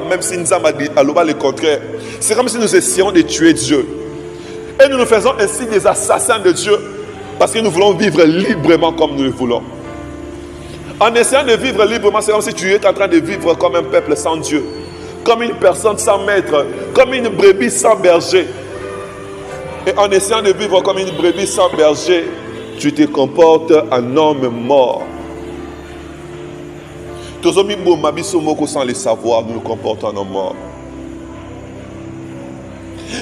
Même si nous avons le contraire, c'est comme si nous essayons de tuer Dieu. Et nous nous faisons ainsi des assassins de Dieu parce que nous voulons vivre librement comme nous le voulons. En essayant de vivre librement, c'est comme si tu es en train de vivre comme un peuple sans Dieu, comme une personne sans maître, comme une brebis sans berger. Et en essayant de vivre comme une brebis sans berger, tu te comportes en homme mort. Sans le savoir, nous nous comportons en homme mort.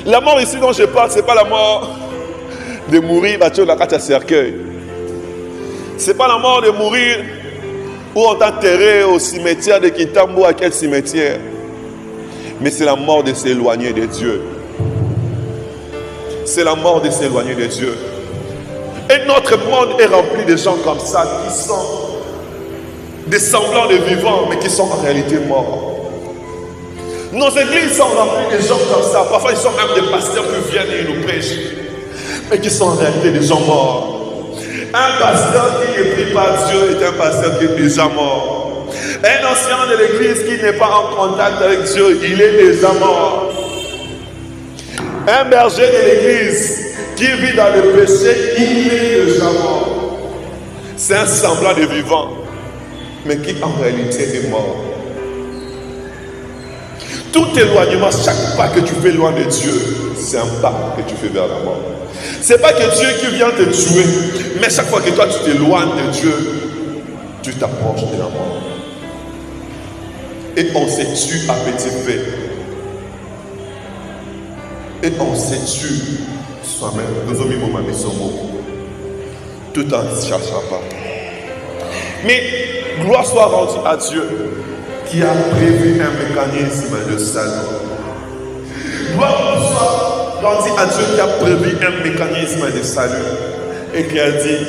La mort ici dont je parle, ce n'est pas la mort de mourir dans la cercueil. Ce n'est pas la mort de mourir où on t'enterrait au cimetière de Kintambo, à quel cimetière? Mais c'est la mort de s'éloigner de Dieu. C'est la mort de s'éloigner de Dieu. Et notre monde est rempli de gens comme ça qui sont des semblants de vivants, mais qui sont en réalité morts. Nos églises sont remplies de gens comme ça. Parfois, ils sont même des pasteurs qui viennent et nous prêchent, mais qui sont en réalité des gens morts. Un pasteur qui est pris par Dieu est un pasteur qui est déjà mort. Un ancien de l'église qui n'est pas en contact avec Dieu, il est déjà mort. Un berger de l'église qui vit dans le péché, il est déjà mort. C'est un semblant de vivant, mais qui en réalité est mort. Tout éloignement, chaque pas que tu fais loin de Dieu, c'est un pas que tu fais vers la mort. Ce n'est pas que Dieu qui vient te tuer, mais chaque fois que toi tu t'éloignes de Dieu, tu t'approches de la mort. Et on se tue à petit feu. Et on se tue soi-même. Tout en ne cherchant pas. Mais gloire soit rendue à Dieu qui a prévu un mécanisme de salut. Gloire soit rendue à Dieu qui a prévu un mécanisme de salut et qui a dit,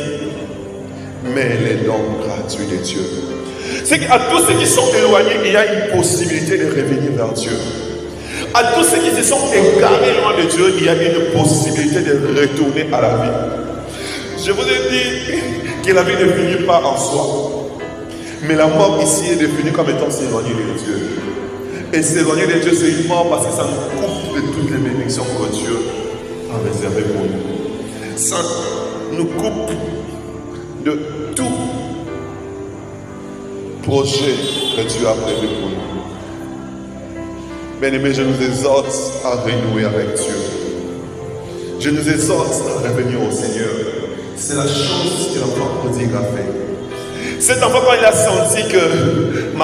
mais les dons gratuits de Dieu. C'est qu'à tous ceux qui sont éloignés, il y a une possibilité de revenir vers Dieu. À tous ceux qui se sont égarés loin de Dieu, il y a une possibilité de retourner à la vie. Je vous ai dit que la vie ne finit pas en soi. Mais la mort ici est définie comme étant s'éloigner de Dieu. Et s'éloigner de Dieu, c'est une mort parce que ça nous coupe de toutes les bénédictions que Dieu a réservées pour nous. Ça nous coupe de tout projet que Dieu a prévu pour nous. Bien-aimés, je nous exhorte à renouer avec Dieu. Je nous exhorte à revenir au Seigneur. C'est la chose que l'enfant prodigue a fait. Cet enfant, quand il a senti que